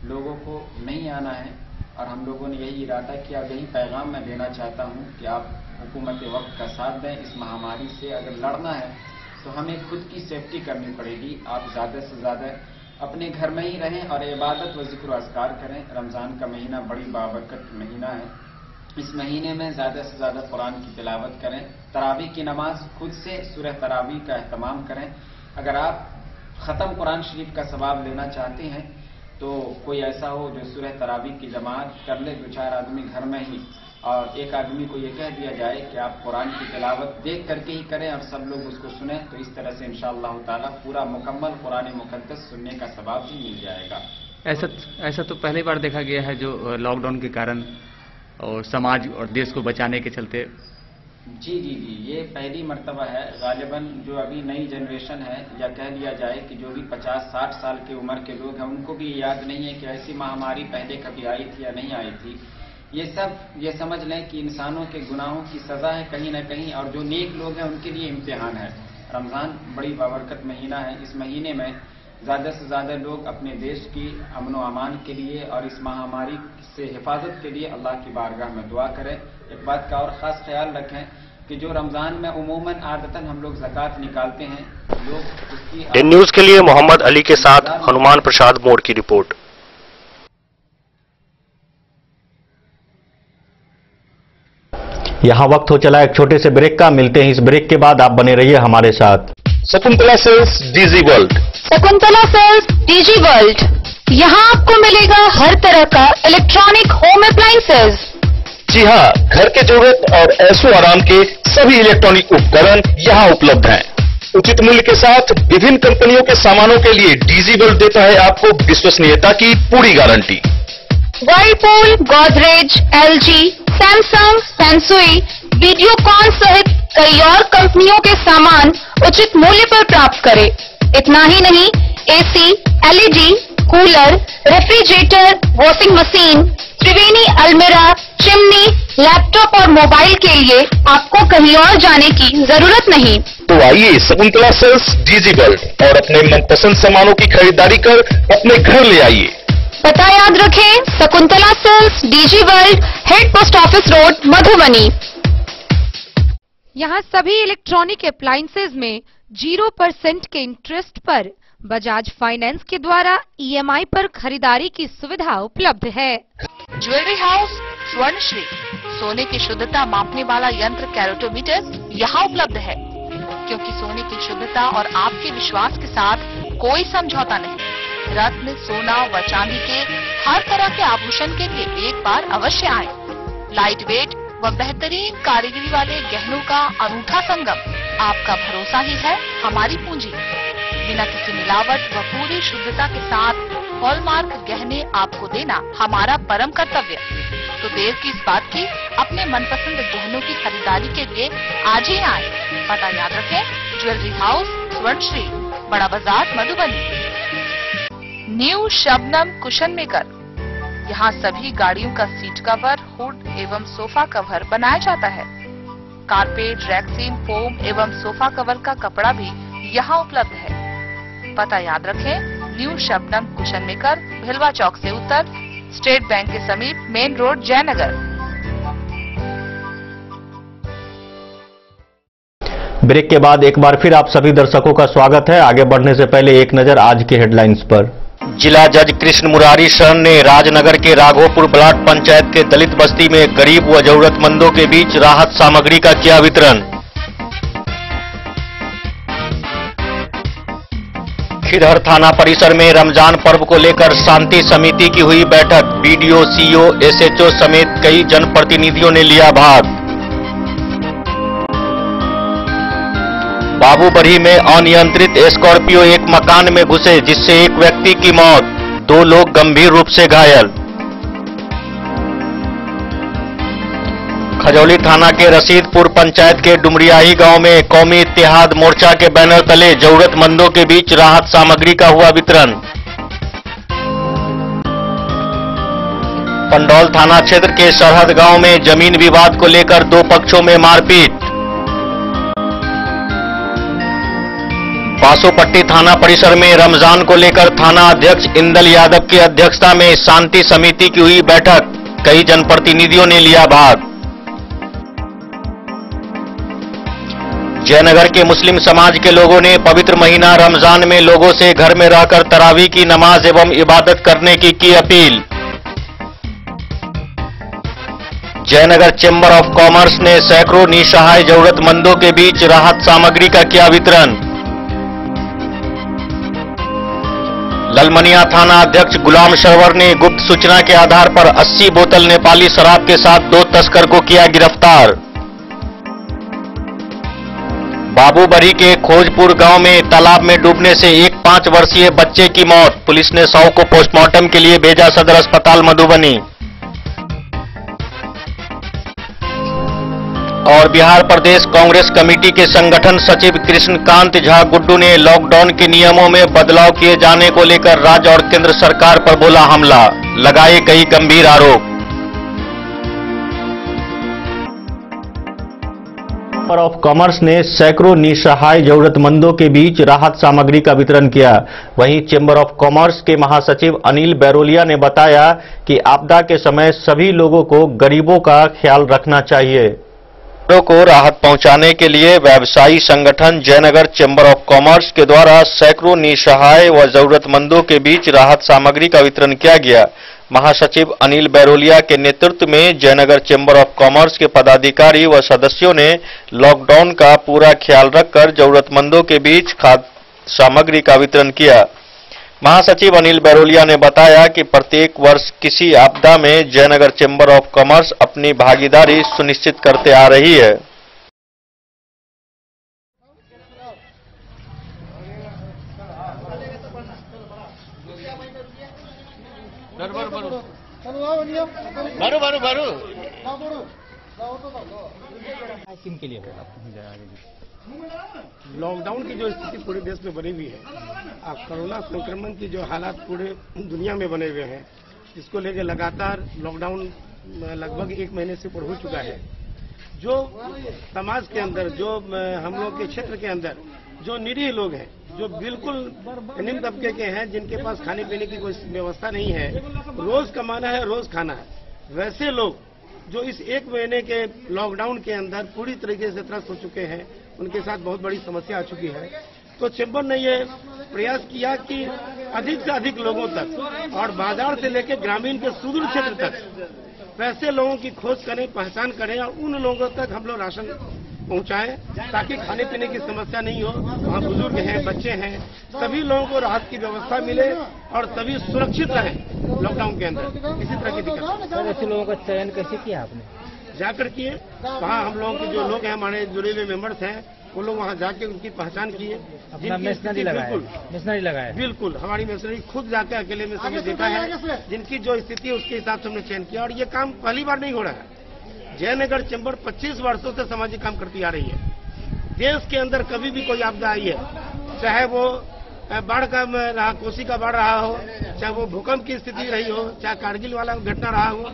लोगों को नहीं आना है। और हम लोगों ने यही इरादा किया, यही पैगाम मैं देना चाहता हूँ कि आप हुकूमत वक्त का साथ दें। इस महामारी से अगर लड़ना है तो हमें खुद की सेफ्टी करनी पड़ेगी। आप ज़्यादा से ज़्यादा अपने घर में ही रहें और इबादत व ज़िक्र अस्कार करें। रमज़ान का महीना बड़ी बाबरकत महीना है इस महीने में ज़्यादा से ज़्यादा कुरान की तिलावत करें। तरावी की नमाज खुद से सूरह तरावी का एहतमाम करें। अगर आप ख़त्म कुरान शरीफ का सवाब लेना चाहते हैं तो कोई ऐसा हो जो सूरह तरावी की जमात कर ले, 2-4 आदमी घर में ही, और एक आदमी को ये कह दिया जाए कि आप कुरान की तिलावत देख करके ही करें और सब लोग उसको सुने, तो इस तरह से इंशाअल्लाह ताला पूरा मुकम्मल कुरान मुक़द्दस सुनने का सवाब भी मिल जाएगा। ऐसा तो पहली बार देखा गया है जो लॉकडाउन के कारण और समाज और देश को बचाने के चलते। जी, ये पहली मर्तबा है। गालिबन जो अभी नई जनरेशन है, या कह लिया जाए कि जो भी 50-60 साल की उम्र के लोग हैं, उनको भी याद नहीं है कि ऐसी महामारी पहले कभी आई थी या नहीं आई थी। ये समझ लें कि इंसानों के गुनाहों की सज़ा है कहीं ना कहीं, और जो नेक लोग हैं उनके लिए इम्तिहान है। रमज़ान बड़ी बाबरकत महीना है। इस महीने में ज़्यादा से ज़्यादा लोग अपने देश की अमन व अमान के लिए और इस महामारी से हिफाजत के लिए अल्लाह की बारगाह में दुआ करें। एक बात का और ख़ास ख्याल रखें कि जो रमज़ान में उमूमन आदतन हम लोग ज़कात निकालते हैं, लोग उसकी। दिन न्यूज़ के लिए मोहम्मद अली के साथ हनुमान प्रसाद मोड़ की रिपोर्ट। यहाँ वक्त हो चला एक छोटे से ब्रेक का। मिलते हैं इस ब्रेक के बाद, आप बने रहिए हमारे साथ। Shakuntala sales DG world. Shakuntala sales DG world, यहाँ आपको मिलेगा हर तरह का इलेक्ट्रॉनिक होम अप्लायंसेज। जी हाँ, घर के जरूरत और ऐशो आराम के सभी इलेक्ट्रॉनिक उपकरण यहाँ उपलब्ध हैं। उचित मूल्य के साथ विभिन्न कंपनियों के सामानों के लिए डीजी वर्ल्ड देता है आपको विश्वसनीयता की पूरी guarantee. Whirlpool, Godrej, LG, Samsung, सैमसुई, वीडियोकॉन सहित कई और कंपनियों के सामान उचित मूल्य पर प्राप्त करें। इतना ही नहीं, AC, LED, cooler, refrigerator, washing machine, Triveni अलमीरा, चिमनी, लैपटॉप और मोबाइल के लिए आपको कहीं और जाने की जरूरत नहीं। तो आइए शकुंतला सेल्स डीजी वर्ल्ड और अपने मनपसंद सामानों की खरीदारी कर अपने घर ले आइए। पता याद रखें, Shakuntala sales DG world, head post office road, Madhubani. यहाँ सभी इलेक्ट्रॉनिक अप्लायंसेज में 0% के इंटरेस्ट पर बजाज फाइनेंस के द्वारा ईएमआई पर खरीदारी की सुविधा उपलब्ध है। ज्वेलरी हाउस स्वर्णश्री, सोने की शुद्धता मापने वाला यंत्र कैरेटोमीटर यहाँ उपलब्ध है, क्योंकि सोने की शुद्धता और आपके विश्वास के साथ कोई समझौता नहीं। रत्न, सोना व चांदी के हर तरह के आभूषण के लिए एक बार अवश्य आए। लाइट वेट व बेहतरीन कारीगरी वाले गहनों का अनूठा संगम, आपका भरोसा ही है हमारी पूंजी। बिना किसी मिलावट व पूरी शुद्धता के साथ हॉलमार्क गहने आपको देना हमारा परम कर्तव्य। तो देर किस बात की, अपने मनपसंद गहनों की खरीदारी के लिए आज ही आए। पता याद रखें, ज्वेलरी हाउस स्वर्णश्री, बड़ा बाजार, Madhubani. New Shabnam cushion maker, यहाँ सभी गाड़ियों का सीट कवर, हुड एवं सोफा कवर बनाया जाता है। कारपेट, रैक्सीन, फोम एवं सोफा कवर का कपड़ा भी यहाँ उपलब्ध है। पता याद रखें, न्यू शबनम कुशन मेकर, भिलवा चौक से उत्तर, स्टेट बैंक के समीप, मेन रोड, जयनगर। ब्रेक के बाद एक बार फिर आप सभी दर्शकों का स्वागत है। आगे बढ़ने से पहले एक नजर आज के हेडलाइंस पर। जिला जज कृष्ण मुरारी शरण ने राजनगर के राघोपुर ब्लॉक पंचायत के दलित बस्ती में गरीब व जरूरतमंदों के बीच राहत सामग्री का किया वितरण। खिरहर थाना परिसर में रमजान पर्व को लेकर शांति समिति की हुई बैठक। बीडीओ, सीओ, एसएचओ समेत कई जनप्रतिनिधियों ने लिया भाग। बाबूबढ़ी में अनियंत्रित स्कॉर्पियो एक मकान में घुसे, जिससे एक व्यक्ति की मौत, 2 लोग गंभीर रूप से घायल। खजौली थाना के रशीदपुर पंचायत के डुमरियाही गांव में कौमी इत्तेहाद मोर्चा के बैनर तले जरूरतमंदों के बीच राहत सामग्री का हुआ वितरण। पंडौल थाना क्षेत्र के सरहद गांव में जमीन विवाद को लेकर 2 पक्षों में मारपीट। बासोपट्टी थाना परिसर में रमजान को लेकर थाना अध्यक्ष इंदल यादव की अध्यक्षता में शांति समिति की हुई बैठक। कई जनप्रतिनिधियों ने लिया भाग। जयनगर के मुस्लिम समाज के लोगों ने पवित्र महीना रमजान में लोगों से घर में रहकर तरावी की नमाज एवं इबादत करने की appeal. Jaynagar chamber of commerce ने सैकड़ों निसहाय जरूरतमंदों के बीच राहत सामग्री का किया वितरण। ललमनिया थाना अध्यक्ष गुलाम सरवर ने गुप्त सूचना के आधार पर 80 बोतल नेपाली शराब के साथ 2 तस्कर को किया गिरफ्तार। बाबूबरी के खोजपुर गांव में तालाब में डूबने से एक 5 वर्षीय बच्चे की मौत। पुलिस ने शव को पोस्टमार्टम के लिए भेजा सदर अस्पताल मधुबनी। और बिहार प्रदेश कांग्रेस कमेटी के संगठन सचिव कृष्णकांत झा गुड्डू ने लॉकडाउन के नियमों में बदलाव किए जाने को लेकर राज्य और केंद्र सरकार पर बोला हमला, लगाए कई गंभीर आरोप। चैंबर ऑफ कॉमर्स ने सैकड़ों निसहाय जरूरतमंदों के बीच राहत सामग्री का वितरण किया। वहीं चैंबर ऑफ कॉमर्स के महासचिव अनिल बैरोलिया ने बताया कि आपदा के समय सभी लोगों को गरीबों का ख्याल रखना चाहिए। को राहत पहुंचाने के लिए व्यवसायी संगठन जयनगर चैंबर ऑफ कॉमर्स के द्वारा सैकड़ों निसहाय व जरूरतमंदों के बीच राहत सामग्री का वितरण किया गया। महासचिव अनिल बैरोलिया के नेतृत्व में जयनगर चैंबर ऑफ कॉमर्स के पदाधिकारी व सदस्यों ने लॉकडाउन का पूरा ख्याल रखकर जरूरतमंदों के बीच खाद्य सामग्री का वितरण किया। महासचिव अनिल बैरोलिया ने बताया कि प्रत्येक वर्ष किसी आपदा में जयनगर चैंबर ऑफ कॉमर्स अपनी भागीदारी सुनिश्चित करते आ रही है। किन के लिए लॉकडाउन की जो स्थिति पूरे देश में बनी हुई है, कोरोना संक्रमण की जो हालात पूरे दुनिया में बने हुए हैं, इसको लेकर लगातार लॉकडाउन लगभग 1 महीने से ऊपर हो चुका है। जो समाज के अंदर, जो हम लोग के क्षेत्र के अंदर जो निरीह लोग हैं, जो बिल्कुल निम्न तबके के हैं, जिनके पास खाने पीने की कोई व्यवस्था नहीं है, रोज कमाना है, रोज खाना है, वैसे लोग जो इस 1 महीने के लॉकडाउन के अंदर पूरी तरीके से त्रस्त हो चुके हैं, उनके साथ बहुत बड़ी समस्या आ चुकी है। तो चैंबर ने ये प्रयास किया कि अधिक से अधिक लोगों तक और बाजार से लेकर ग्रामीण के सुदूर क्षेत्र तक वैसे लोगों की खोज करें, पहचान करें और उन लोगों तक हम लोग राशन पहुंचाएं ताकि खाने पीने की समस्या नहीं हो। वहाँ बुजुर्ग हैं, बच्चे हैं, सभी लोगों को राहत की व्यवस्था मिले और सभी सुरक्षित रहें लॉकडाउन के अंदर, किसी तरह की दिक्कत। सर, ऐसे लोगों का चयन कैसे किया आपने? जाकर किए, वहाँ हम लोगों के जो लोग हैं, हमारे जुड़े हुए मेंबर्स हैं, वो लोग वहाँ जाके उनकी पहचान किए। मशीनरी लगाया बिल्कुल, हमारी मशीनरी खुद जाके अकेले में सभी देखा है, जिनकी जो स्थिति है उसके हिसाब से हमने चयन किया। और ये काम पहली बार नहीं हो रहा है। जयनगर चैंबर 25 वर्षों से सामाजिक काम करती आ रही है। देश के अंदर कभी भी कोई आपदा आई है, चाहे वो बाढ़ का रहा, कोसी का बाढ़ रहा हो, चाहे वो भूकंप की स्थिति रही हो, चाहे कारगिल वाला घटना रहा हो,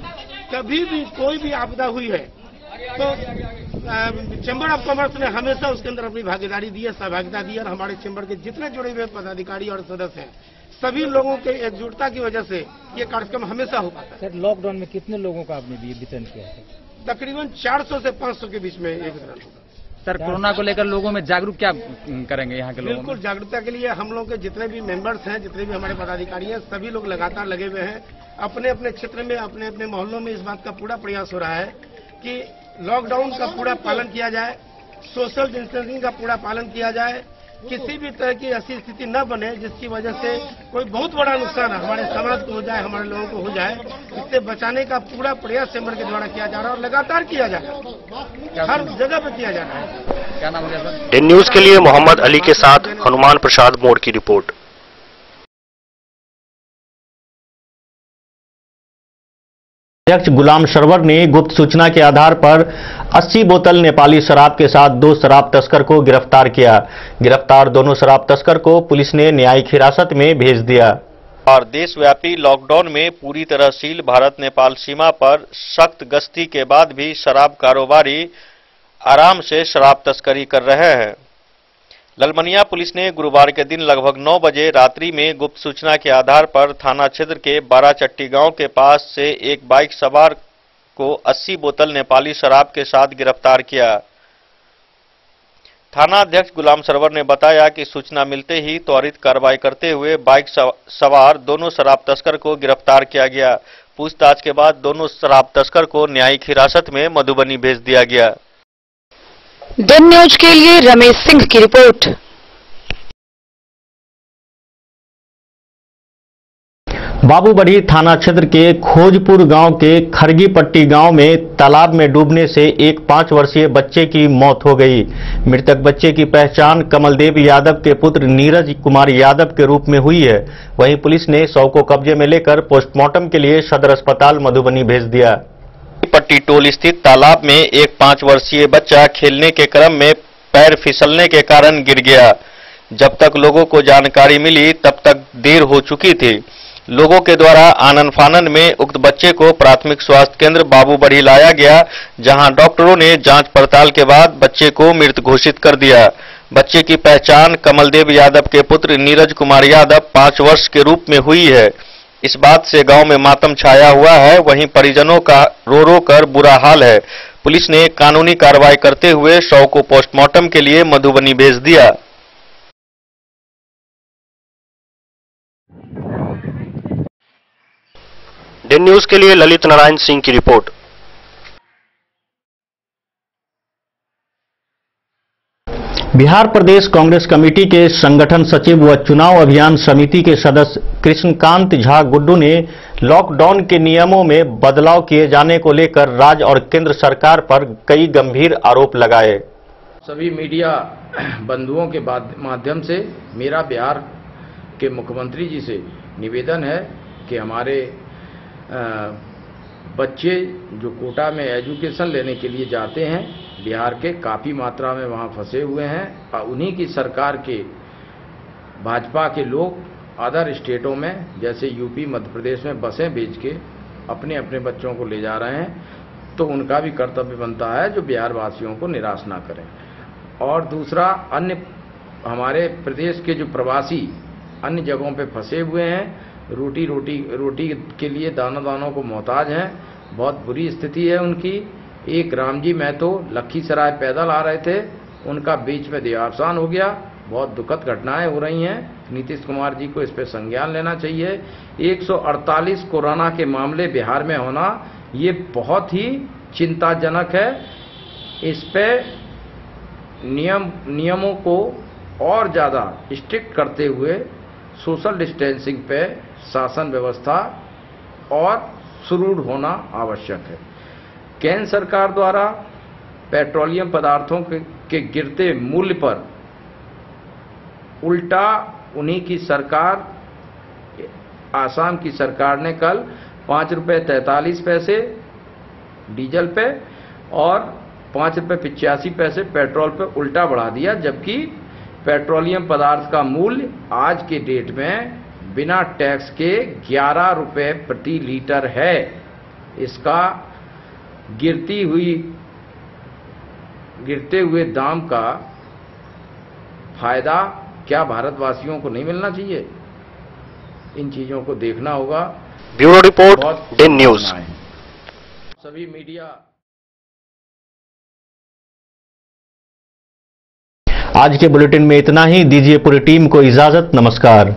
कभी भी कोई भी आपदा हुई है तो चैंबर ऑफ कॉमर्स ने हमेशा उसके अंदर अपनी भागीदारी दी है, सहभागिता दी है। और हमारे चैंबर के जितने जुड़े हुए पदाधिकारी और सदस्य हैं, सभी लोगों के एकजुटता की वजह से ये कार्यक्रम हमेशा हो पाता है। सर, लॉकडाउन में कितने लोगों का आपने वितरण किया है? तकरीबन 400 से 500 के बीच में एक वितरण होगा। सर, कोरोना को लेकर लोगों में जागरूक क्या करेंगे यहाँ के लोग? बिल्कुल, जागरूकता के लिए हम लोग के जितने भी मेंबर्स हैं, जितने भी हमारे पदाधिकारी हैं, सभी लोग लगातार लगे हुए हैं। अपने अपने क्षेत्र में, अपने अपने मोहल्लों में इस बात का पूरा प्रयास हो रहा है कि लॉकडाउन का पूरा पालन किया जाए, सोशल डिस्टेंसिंग का पूरा पालन किया जाए, किसी भी तरह की ऐसी स्थिति न बने जिसकी वजह से कोई बहुत बड़ा नुकसान हमारे समाज को हो जाए, हमारे लोगों को हो जाए। इससे बचाने का पूरा प्रयास चैंबर के द्वारा किया जा रहा है और लगातार किया जा रहा है, हर जगह पर किया जा रहा है। क्या नाम है सर? दिन न्यूज के लिए मोहम्मद अली के साथ हनुमान प्रसाद मोड़ की रिपोर्ट। अध्यक्ष गुलाम सरवर ने गुप्त सूचना के आधार पर 80 बोतल नेपाली शराब के साथ 2 शराब तस्कर को गिरफ्तार किया। गिरफ्तार दोनों शराब तस्कर को पुलिस ने न्यायिक हिरासत में भेज दिया। और देशव्यापी लॉकडाउन में पूरी तरह सील भारत नेपाल सीमा पर सख्त गश्ती के बाद भी शराब कारोबारी आराम से शराब तस्करी कर रहे हैं। ललमनिया पुलिस ने गुरुवार के दिन लगभग 9 बजे रात्रि में गुप्त सूचना के आधार पर थाना क्षेत्र के बाराचट्टी गांव के पास से एक बाइक सवार को 80 बोतल नेपाली शराब के साथ गिरफ्तार किया। थाना अध्यक्ष गुलाम सरवर ने बताया कि सूचना मिलते ही त्वरित कार्रवाई करते हुए बाइक सवार दोनों शराब तस्कर को गिरफ्तार किया गया। पूछताछ के बाद दोनों शराब तस्कर को न्यायिक हिरासत में मधुबनी भेज दिया गया। दिन न्यूज के लिए रमेश सिंह की रिपोर्ट। बाबूबड़ी थाना क्षेत्र के खोजपुर गांव के खरगी पट्टी गांव में तालाब में डूबने से एक 5 वर्षीय बच्चे की मौत हो गई। मृतक बच्चे की पहचान कमलदेव यादव के पुत्र नीरज कुमार यादव के रूप में हुई है। वहीं पुलिस ने शव को कब्जे में लेकर पोस्टमार्टम के लिए सदर अस्पताल मधुबनी भेज दिया। पट्टी टोल स्थित तालाब में एक 5 वर्षीय बच्चा खेलने के क्रम में पैर फिसलने के कारण गिर गया। जब तक लोगों को जानकारी मिली तब तक देर हो चुकी थी। लोगों के द्वारा आनन फानन में उक्त बच्चे को प्राथमिक स्वास्थ्य केंद्र बाबूबड़ी लाया गया, जहां डॉक्टरों ने जांच पड़ताल के बाद बच्चे को मृत घोषित कर दिया। बच्चे की पहचान कमलदेव यादव के पुत्र नीरज कुमार यादव 5 वर्ष के रूप में हुई है। इस बात से गांव में मातम छाया हुआ है। वहीं परिजनों का रो रो कर बुरा हाल है। पुलिस ने कानूनी कार्रवाई करते हुए शव को पोस्टमार्टम के लिए मधुबनी भेज दिया। दिन न्यूज के लिए ललित नारायण सिंह की रिपोर्ट। बिहार प्रदेश कांग्रेस कमेटी के संगठन सचिव व चुनाव अभियान समिति के सदस्य कृष्णकांत झा गुड्डू ने लॉकडाउन के नियमों में बदलाव किए जाने को लेकर राज्य और केंद्र सरकार पर कई गंभीर आरोप लगाए। सभी मीडिया बंधुओं के माध्यम से मेरा बिहार के मुख्यमंत्री जी से निवेदन है कि हमारे बच्चे जो कोटा में एजुकेशन लेने के लिए जाते हैं, बिहार के काफ़ी मात्रा में वहाँ फंसे हुए हैं और उन्हीं की सरकार के भाजपा के लोग अदर स्टेटों में जैसे यूपी मध्य प्रदेश में बसें भेज के अपने अपने बच्चों को ले जा रहे हैं। तो उनका भी कर्तव्य बनता है जो बिहार वासियों को निराश ना करें। और दूसरा, अन्य हमारे प्रदेश के जो प्रवासी अन्य जगहों पे फंसे हुए हैं, रोटी के लिए दानों को मोहताज हैं, बहुत बुरी स्थिति है उनकी। एक रामजी महतो लखीसराय पैदल आ रहे थे, उनका बीच में देहावसान हो गया। बहुत दुखद घटनाएं हो रही हैं। नीतीश कुमार जी को इस पे संज्ञान लेना चाहिए। 148 कोरोना के मामले बिहार में होना ये बहुत ही चिंताजनक है। इस पे नियमों को और ज़्यादा स्ट्रिक्ट करते हुए सोशल डिस्टेंसिंग पे शासन व्यवस्था और सुदृढ़ होना आवश्यक है। केंद्र सरकार द्वारा पेट्रोलियम पदार्थों के गिरते मूल्य पर उल्टा उन्हीं की सरकार, आसाम की सरकार ने कल 5 रुपये 43 पैसे डीजल पे और 5 रुपये 85 पैसे पेट्रोल पे उल्टा बढ़ा दिया, जबकि पेट्रोलियम पदार्थ का मूल्य आज के डेट में बिना टैक्स के 11 रुपये प्रति लीटर है। इसका गिरते हुए दाम का फायदा क्या भारतवासियों को नहीं मिलना चाहिए? इन चीजों को देखना होगा। ब्यूरो रिपोर्ट, दिन न्यूज। सभी मीडिया आज के बुलेटिन में इतना ही। दीजिए पूरी टीम को इजाजत। नमस्कार।